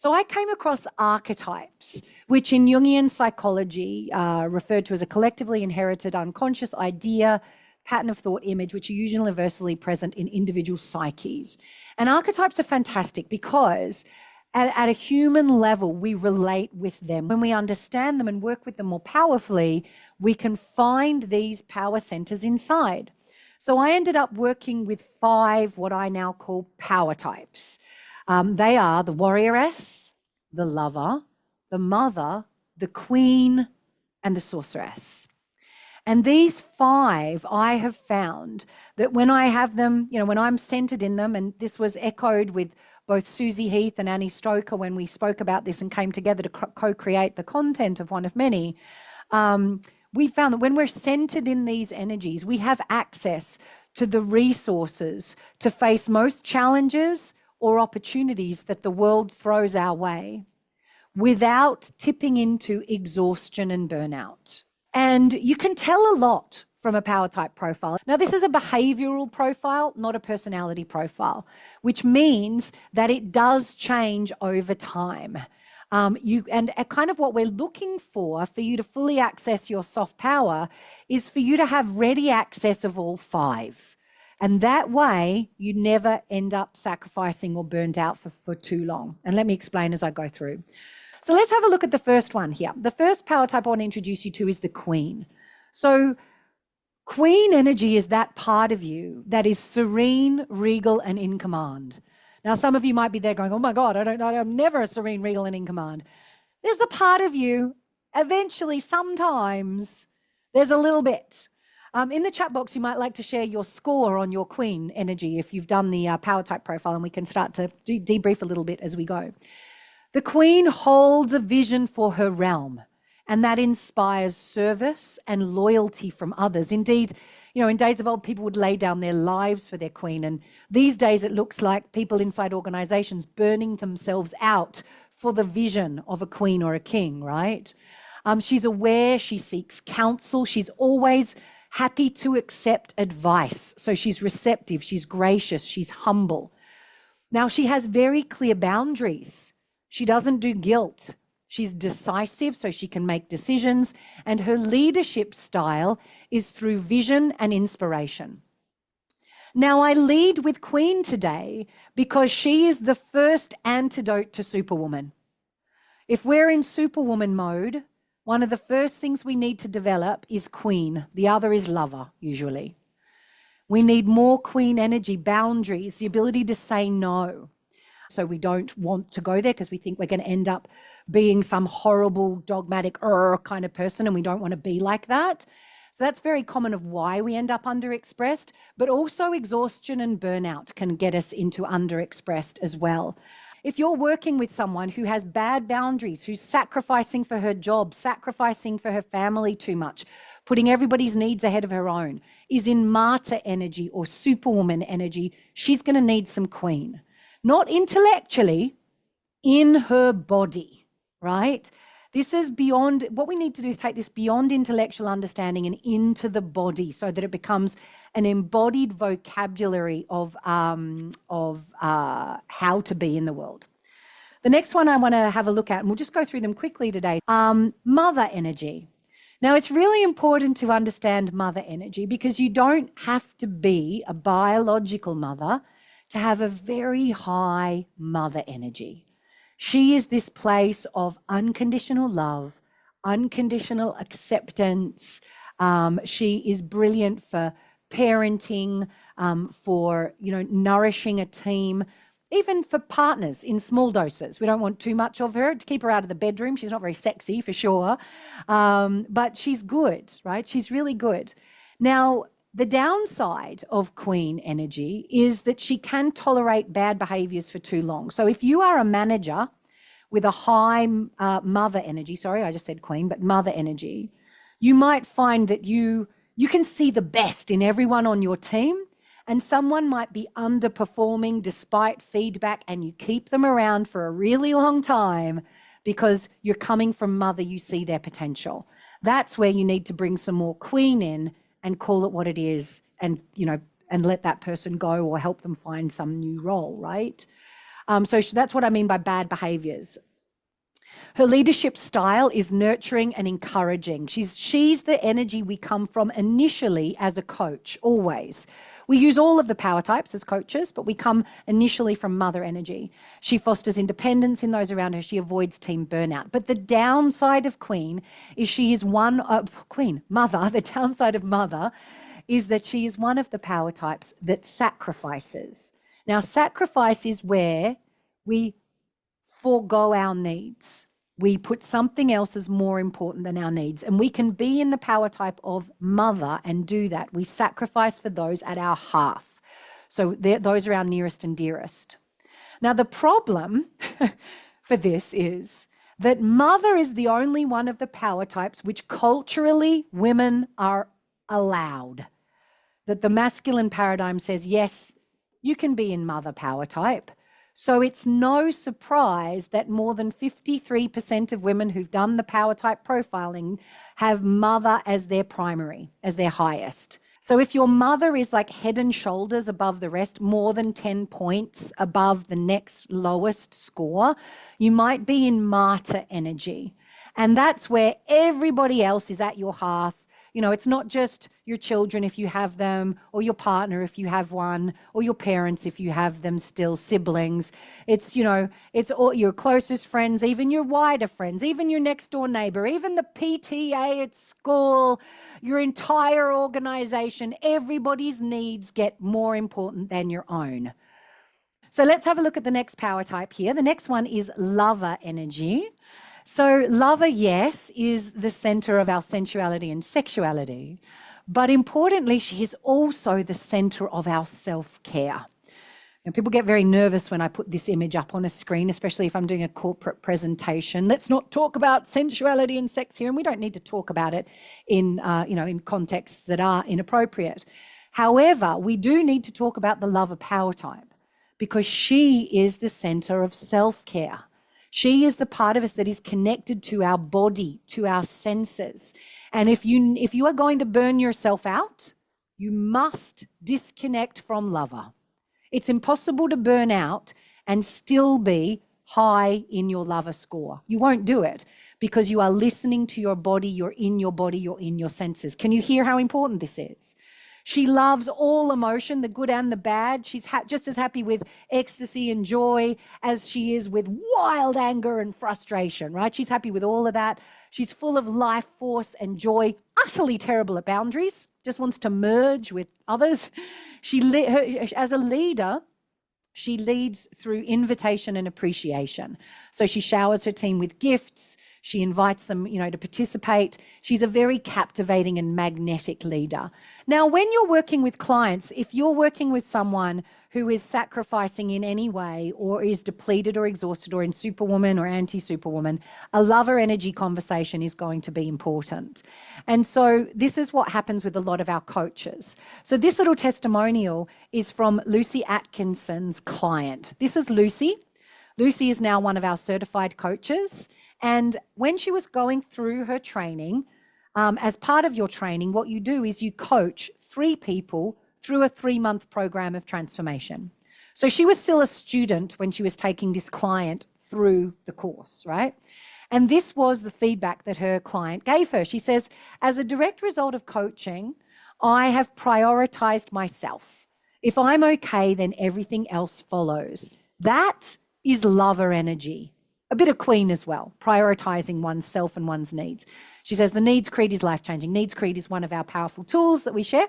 So I came across archetypes, which in Jungian psychology referred to as a collectively inherited unconscious idea, pattern of thought, image, which are usually universally present in individual psyches. And archetypes are fantastic because at a human level, we relate with them. When we understand them and work with them more powerfully, we can find these power centers inside. So I ended up working with 5 what I now call power types. They are the warrioress, the lover, the mother, the queen, and the sorceress. And these 5, I have found that when I have them, when I'm centered in them, and this was echoed with both Suzy, Heath, and Stoker when we spoke about this and came together to co-create the content of One of Many, we found that when we're centered in these energies, we have access to the resources to face most challenges or opportunities that the world throws our way without tipping into exhaustion and burnout. And you can tell a lot from a power type profile. Now, this is a behavioural profile, not a personality profile, which means that it does change over time. And kind of what we're looking for you to fully access your soft power is for you to have ready access of all 5. And that way, you never end up sacrificing or burned out for too long. And let me explain as I go through. So let's have a look at the first one here. The first power type I want to introduce you to is the queen. So queen energy is that part of you that is serene, regal, and in command. Now, some of you might be there going, oh my God, I'm never a serene, regal, and in command. There's a part of you, eventually, sometimes, there's a little bit. In the chat box, you might like to share your score on your queen energy if you've done the power type profile, and we can start to debrief a little bit as we go. The queen holds a vision for her realm, and that inspires service and loyalty from others. Indeed, in days of old, people would lay down their lives for their queen, and these days it looks like people inside organizations burning themselves out for the vision of a queen or a king, right? She's aware, she seeks counsel, she's always happy to accept advice. So she's receptive, she's gracious, she's humble. Now, she has very clear boundaries. She doesn't do guilt. She's decisive, so she can make decisions. And her leadership style is through vision and inspiration. Now, I lead with Queen today because she is the first antidote to Superwoman. If we're in Superwoman mode, one of the first things we need to develop is Queen. The other is Lover, usually. We need more Queen energy, boundaries, the ability to say no. So we don't want to go there because we think we're going to end up being some horrible, dogmatic kind of person, and we don't want to be like that. So that's very common of why we end up underexpressed, but also exhaustion and burnout can get us into underexpressed as well. If you're working with someone who has bad boundaries, who's sacrificing for her job, sacrificing for her family too much, putting everybody's needs ahead of her own, is in martyr energy or Superwoman energy, she's going to need some Queen. Not intellectually, in her body, right? This is beyond, what we need to do is take this beyond intellectual understanding and into the body so that it becomes an embodied vocabulary of how to be in the world. The next one I want to have a look at, and we'll just go through them quickly today, mother energy. Now, it's really important to understand mother energy because you don't have to be a biological mother to have a very high mother energy. She is this place of unconditional love, unconditional acceptance. She is brilliant for parenting, for nourishing a team, even for partners in small doses. We don't want too much of her to keep her out of the bedroom. She's not very sexy for sure, but she's good, right? She's really good. Now, the downside of Queen energy is that she can tolerate bad behaviors for too long. So if you are a manager with a high mother energy, sorry, I just said Queen, but mother energy, you might find that you can see the best in everyone on your team, and someone might be underperforming despite feedback, and you keep them around for a really long time because you're coming from mother, you see their potential. That's where you need to bring some more Queen in and call it what it is, and let that person go or help them find some new role, right? That's what I mean by bad behaviors. Her leadership style is nurturing and encouraging. She's the energy we come from initially as a coach, always. We use all of the power types as coaches, but we come initially from mother energy. She fosters independence in those around her. She avoids team burnout. But the downside of Queen is she is mother, the downside of mother is that she is one of the power types that sacrifices. Now, sacrifice is where we forego our needs. We put something else as more important than our needs. And we can be in the power type of mother and do that. We sacrifice for those at our hearth. So those are our nearest and dearest. Now, the problem for this is that mother is the only one of the power types which culturally women are allowed. That the masculine paradigm says, yes, you can be in mother power type. So it's no surprise that more than 53% of women who've done the power type profiling have mother as their primary, as their highest. So if your mother is like head and shoulders above the rest, more than 10 points above the next lowest score, you might be in martyr energy. And that's where everybody else is at your hearth. You know, it's not just your children if you have them, or your partner if you have one, or your parents if you have them still, siblings. It's, you know, it's all your closest friends, even your wider friends, even your next door neighbor, even the PTA at school, your entire organization. Everybody's needs get more important than your own. So let's have a look at the next power type here. The next one is lover energy. So lover, yes, is the center of our sensuality and sexuality, but importantly, she is also the center of our self-care. And people get very nervous when I put this image up on a screen, especially if I'm doing a corporate presentation. Let's not talk about sensuality and sex here, and we don't need to talk about it in, in contexts that are inappropriate. However, we do need to talk about the lover power type because she is the center of self-care. She is the part of us that is connected to our body, to our senses. And if you are going to burn yourself out, you must disconnect from lover. It's impossible to burn out and still be high in your lover score. You won't do it because you are listening to your body, you're in your senses. Can you hear how important this is? She loves all emotion, the good and the bad. She's just as happy with ecstasy and joy as she is with wild anger and frustration, right? She's happy with all of that. She's full of life force and joy, utterly terrible at boundaries, just wants to merge with others. As a leader, she leads through invitation and appreciation. So she showers her team with gifts. She invites them, to participate. She's a very captivating and magnetic leader. Now, when you're working with clients, if you're working with someone who is sacrificing in any way or is depleted or exhausted or in Superwoman or anti-Superwoman, a lover energy conversation is going to be important. And so this is what happens with a lot of our coaches. So this little testimonial is from Lucy Atkinson's client. This is Lucy. Lucy is now one of our certified coaches. And when she was going through her training, as part of your training, what you do is you coach 3 people through a 3-month program of transformation. So she was still a student when she was taking this client through the course, right? And this was the feedback that her client gave her. She says, as a direct result of coaching, I have prioritized myself. If I'm okay, then everything else follows. That is lover energy. A bit of Queen as well, prioritizing oneself and one's needs. She says the needs creed is life-changing. Needs creed is one of our powerful tools that we share.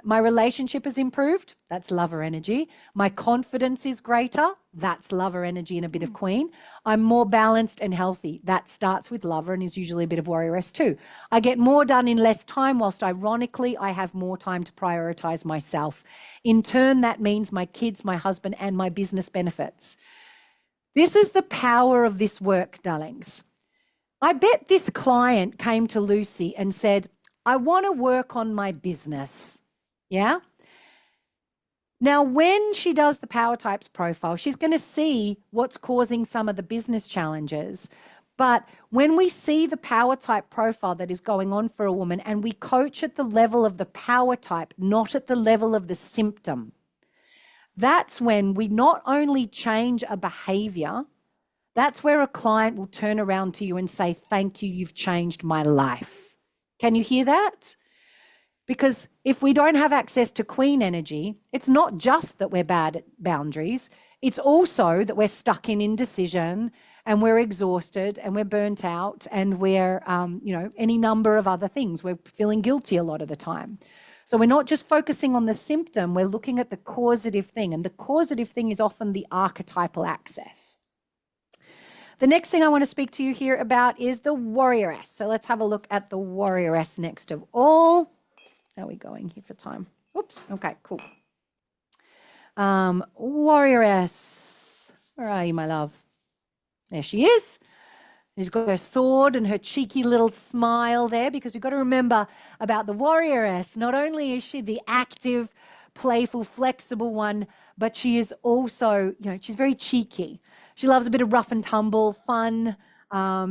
My relationship has improved. That's lover energy. My confidence is greater. That's lover energy and a bit of Queen. I'm more balanced and healthy. That starts with lover and is usually a bit of Warrioress too. I get more done in less time, whilst ironically, I have more time to prioritize myself. In turn, that means my kids, my husband, and my business benefits. This is the power of this work, darlings. I bet this client came to Lucy and said, I want to work on my business. Yeah? Now, when she does the PowerTypes profile, she's going to see what's causing some of the business challenges. But when we see the PowerType profile that is going on for a woman and we coach at the level of the PowerType, not at the level of the symptom, That's when we not only change a behavior, that's where a client will turn around to you and say, thank you, you've changed my life. Can you hear that? Because if we don't have access to queen energy, it's not just that we're bad at boundaries, it's also that we're stuck in indecision and we're exhausted and we're burnt out and we're, any number of other things. We're feeling guilty a lot of the time. So we're not just focusing on the symptom, we're looking at the causative thing. And the causative thing is often the archetypal axis. The next thing I want to speak to you here about is the Warrioress. So let's have a look at the Warrioress next of all. How are we going here for time? Oops. Okay, cool. Warrioress. Where are you, my love? There she is. She's got her sword and her cheeky little smile there, because we've got to remember about the Warrioress. Not only is she the active, playful, flexible one, but she is also, she's very cheeky. She loves a bit of rough and tumble, fun.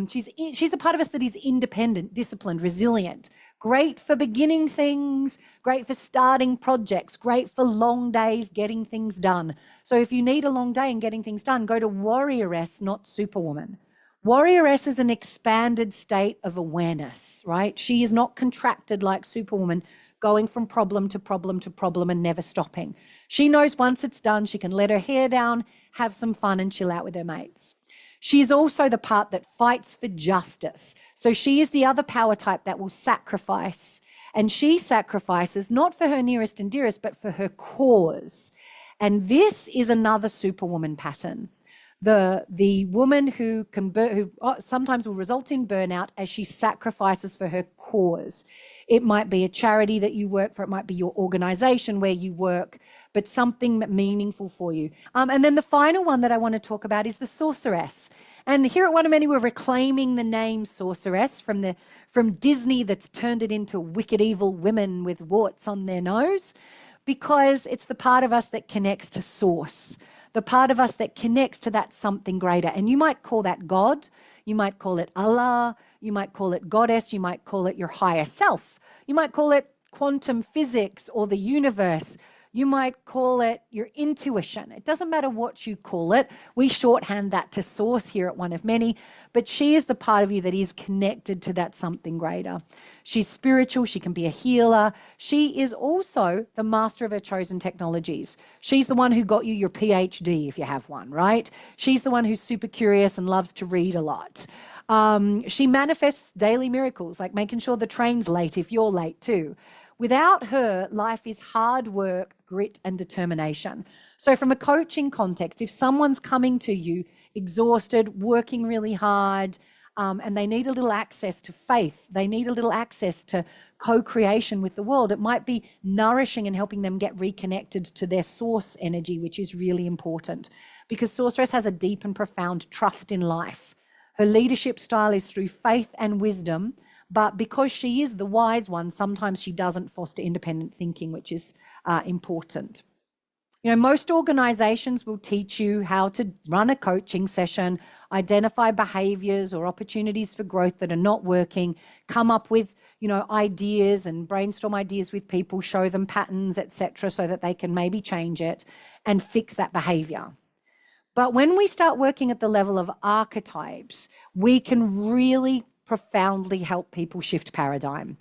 She's a part of us that is independent, disciplined, resilient, great for beginning things, great for starting projects, great for long days, getting things done. So if you need a long day and getting things done, go to Warrioress, not Superwoman. Warrioress is an expanded state of awareness, right? She is not contracted like Superwoman, going from problem to problem to problem and never stopping. She knows once it's done, she can let her hair down, have some fun and chill out with her mates. She is also the part that fights for justice. So she is the other power type that will sacrifice. And she sacrifices not for her nearest and dearest, but for her cause. And this is another Superwoman pattern. The woman who sometimes will result in burnout as she sacrifices for her cause. It might be a charity that you work for, it might be your organization where you work, but something meaningful for you. And then the final one that I want to talk about is the Sorceress. And here at One of Many, we're reclaiming the name Sorceress from Disney, that's turned it into wicked evil women with warts on their nose, because it's the part of us that connects to source, the part of us that connects to that something greater. And you might call that God, you might call it Allah, you might call it Goddess, you might call it your higher self, you might call it quantum physics or the universe, you might call it your intuition. It doesn't matter what you call it. We shorthand that to source here at One of Many, but she is the part of you that is connected to that something greater. She's spiritual, she can be a healer. She is also the master of her chosen technologies. She's the one who got you your PhD, if you have one, right? She's the one who's super curious and loves to read a lot. She manifests daily miracles, like making sure the train's late if you're late too. Without her, life is hard work, grit, and determination. So from a coaching context, if someone's coming to you exhausted, working really hard, and they need a little access to faith, they need a little access to co-creation with the world, it might be nourishing and helping them get reconnected to their source energy, which is really important, because Sorceress has a deep and profound trust in life. Her leadership style is through faith and wisdom, but because she is the wise one, sometimes she doesn't foster independent thinking, which is important. Most organizations will teach you how to run a coaching session, identify behaviors or opportunities for growth that are not working, come up with, ideas and brainstorm ideas with people, show them patterns, etc., so that they can maybe change it and fix that behavior. But when we start working at the level of archetypes, we can really profoundly help people shift paradigm.